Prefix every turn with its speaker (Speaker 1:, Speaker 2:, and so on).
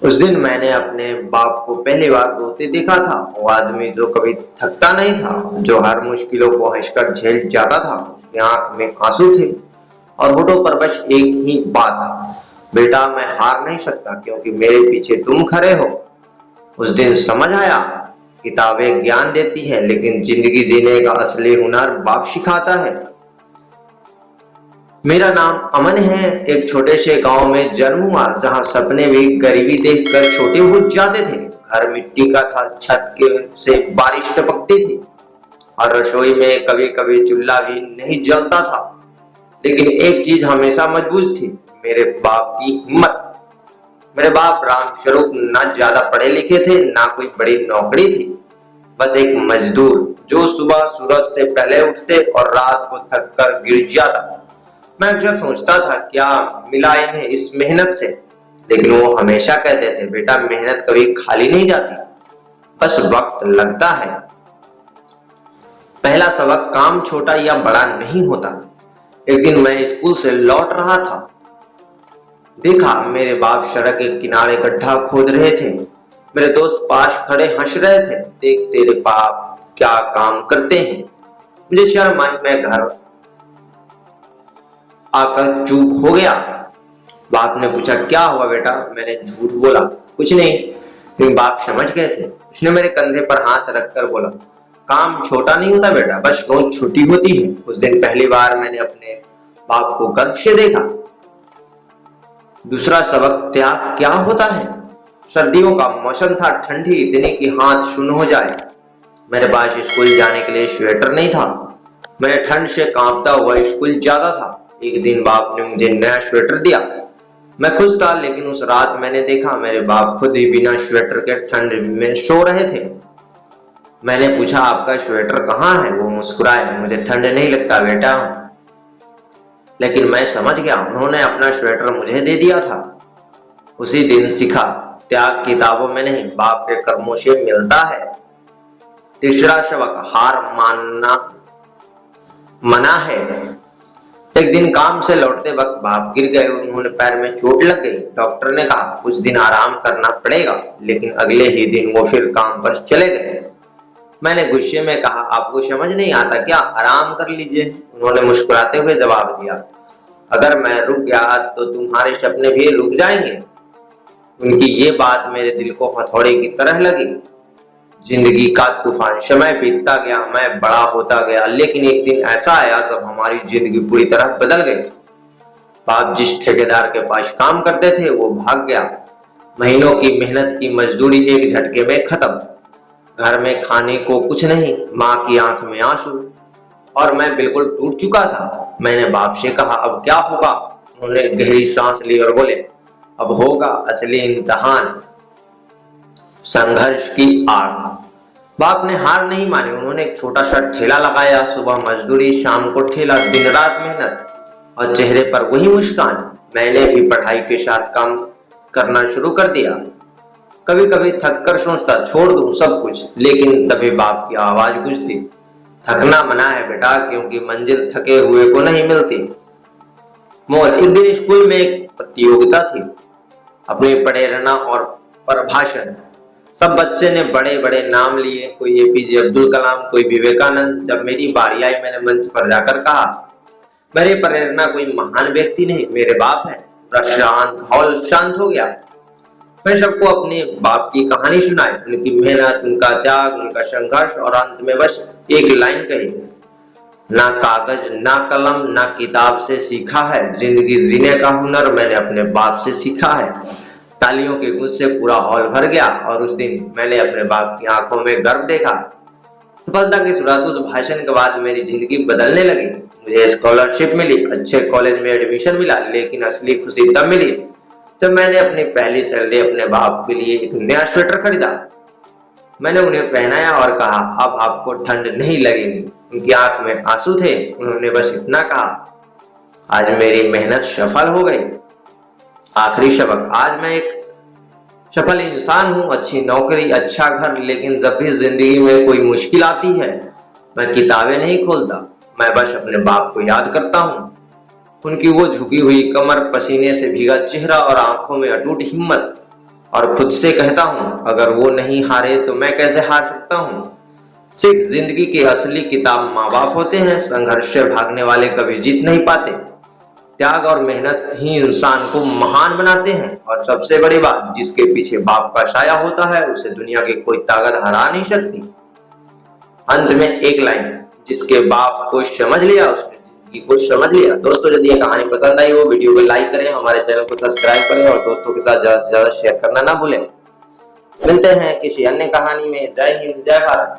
Speaker 1: उस दिन मैंने अपने बाप को पहली बार रोते देखा था। वो आदमी जो कभी थकता नहीं था, जो हर मुश्किलों को हंसकर झेल जाता था। उसकी आंख में आंसू थे और होठों पर बस एक ही बात, बेटा मैं हार नहीं सकता क्योंकि मेरे पीछे तुम खड़े हो। उस दिन समझ आया, किताबें ज्ञान देती है लेकिन जिंदगी जीने का असली हुनर बाप सिखाता है। मेरा नाम अमन है। एक छोटे से गांव में जन्म हुआ जहां सपने भी गरीबी देखकर छोटे हो जाते थे। घर मिट्टी का था, छत के से बारिश टपकती थी और रसोई में कभी कभी चूल्हा भी नहीं जलता था। लेकिन एक चीज हमेशा मजबूत थी, मेरे बाप की हिम्मत। मेरे बाप राम स्वरूप ना ज्यादा पढ़े लिखे थे, ना कोई बड़ी नौकरी थी, बस एक मजदूर जो सुबह सूरज से पहले उठते और रात को थक कर गिर जाता। मैं अक्सर सोचता था क्या मिला इन्हें इस मेहनत से, लेकिन वो हमेशा कहते थे बेटा मेहनत कभी खाली नहीं जाती, बस वक्त लगता है। पहला सबक काम छोटा या बड़ा नहीं होता। एक दिन मैं स्कूल से लौट रहा था, देखा मेरे बाप सड़क के किनारे गड्ढा खोद रहे थे। मेरे दोस्त पास खड़े हंस रहे थे, देख तेरे बाप क्या काम करते हैं। मुझे शर्म आई, मैं घर आकर चुप हो गया। बाप ने पूछा क्या हुआ बेटा। मैंने झूठ बोला, कुछ नहीं। लेकिन बाप समझ गए थे। उसने मेरे कंधे पर हाथ रखकर बोला काम छोटा नहीं होता बेटा, बस रोज छुट्टी होती है। उस दिन पहली बार मैंने अपने बाप को गर्व से देखा। दूसरा सबक त्याग क्या होता है। सर्दियों का मौसम था, ठंडी इतनी कि हाथ शून्य हो जाए। मेरे पास स्कूल जाने के लिए स्वेटर नहीं था। मैं ठंड से कांपता हुआ स्कूल जाता था। एक दिन बाप ने मुझे नया स्वेटर दिया। मैं खुश था, लेकिन उस रात मैंने देखा मेरे बाप खुद ही बिना स्वेटर के ठंड में सो रहे थे। मैंने पूछा आपका स्वेटर कहाँ है। वो मुस्कुराए, मुझे ठंड नहीं लगता बेटा। लेकिन मैं समझ गया, उन्होंने अपना स्वेटर मुझे दे दिया था। उसी दिन सीखा त्याग किताबों में नहीं, बाप के कर्मों से मिलता है। तीसरा सबक हार मानना मना है। एक दिन काम से लौटते वक्त बाप गिर गए, उन्होंने पैर में चोट लग गई। डॉक्टर ने कहा कुछ दिन आराम करना पड़ेगा, लेकिन अगले ही दिन वो फिर काम पर चले गए। मैंने गुस्से में कहा आपको समझ नहीं आता क्या, आराम कर लीजिए। उन्होंने मुस्कुराते हुए जवाब दिया अगर मैं रुक गया तो तुम्हारे सपने भी रुक जाएंगे। उनकी ये बात मेरे दिल को हथौड़े की तरह लगी। जिंदगी का तूफान, समय बीतता गया, मैं बड़ा होता गया, लेकिन एक दिन ऐसा आया जब हमारी जिंदगी पूरी तरह बदल गई। बाप जिस ठेकेदार के पास काम करते थे वो भाग गया। महीनों की मेहनत की मजदूरी एक झटके में खत्म। घर में खाने को कुछ नहीं, माँ की आंख में आंसू, और मैं बिल्कुल टूट चुका था। मैंने बाप से कहा अब क्या होगा। उन्होंने गहरी सांस ली और बोले अब होगा असली इम्तिहान, संघर्ष की आग। बाप ने हार नहीं मानी। उन्होंने एक छोटा सा ठेला लगाया, सुबह मजदूरी, शाम को ठेला, दिन रात मेहनत और चेहरे पर वही मुस्कान। मैंने भी पढ़ाई के साथ काम करना शुरू कर दिया। कभी कभी थक कर सोचता छोड़ दूं सब कुछ, लेकिन तभी बाप की आवाज गूंजती थकना मना है बेटा, क्योंकि मंजिल थके हुए को नहीं मिलती। मोल एक दिन स्कूल में एक प्रतियोगिता थी, अपनी प्रेरणा और प्रभाषण। सब बच्चे ने बड़े बड़े नाम लिए, कोई एपीजे अब्दुल कलाम, कोई विवेकानंद। जब मेरी बारी आई मैंने मंच पर जाकर कहा मेरी प्रेरणा कोई महान व्यक्ति नहीं, मेरे बाप है। हॉल शांत हो गया। मैं सबको अपने बाप की कहानी सुनाई, उनकी मेहनत, उनका त्याग, उनका संघर्ष, और अंत में बस एक लाइन कही ना कागज ना कलम ना किताब से सीखा है, जिंदगी जीने का हुनर मैंने अपने बाप से सीखा है। तालियों के गूंज से पूरा हॉल भर गया और उस दिन मैंने अपने बाप की आंखों में गर्व देखा। सफलता की शुरुआत उस भाषण के बाद मेरी जिंदगी बदलने लगी। मुझे स्कॉलरशिप मिली, अच्छे कॉलेज में एडमिशन मिला, लेकिन असली खुशी तब मिली जब मैंने अपनी पहली सैलरी अपने बाप के लिए एक नया स्वेटर खरीदा। मैंने उन्हें पहनाया और कहा अब आपको ठंड नहीं लगेगी। उनकी आंख में आंसू थे, उन्होंने बस इतना कहा आज मेरी मेहनत सफल हो गई। आखिरी सबक, आज मैं एक सफल इंसान हूँ, अच्छी नौकरी, अच्छा घर, लेकिन जब भी जिंदगी में कोई मुश्किल आती है मैं किताबें नहीं खोलता, मैं बस अपने बाप को याद करता हूँ। उनकी वो झुकी हुई कमर, पसीने से भीगा चेहरा और आंखों में अटूट हिम्मत। और खुद से कहता हूँ, अगर वो नहीं हारे तो मैं कैसे हार सकता हूँ। सिर्फ जिंदगी की असली किताब माँ बाप होते हैं। संघर्ष से भागने वाले कभी जीत नहीं पाते। त्याग और मेहनत ही इंसान को महान बनाते हैं। और सबसे बड़ी बात, जिसके पीछे बाप का साया होता है उसे दुनिया की कोई ताकत हरा नहीं सकती। अंत में एक लाइन, जिसके बाप को समझ लिया उसने जिंदगी को समझ लिया। दोस्तों, यदि ये कहानी पसंद आई हो, वीडियो को लाइक करें, हमारे चैनल को सब्सक्राइब करें और दोस्तों के साथ ज्यादा से ज्यादा शेयर करना ना भूलें। मिलते हैं किसी अन्य कहानी में। जय हिंद, जय भारत।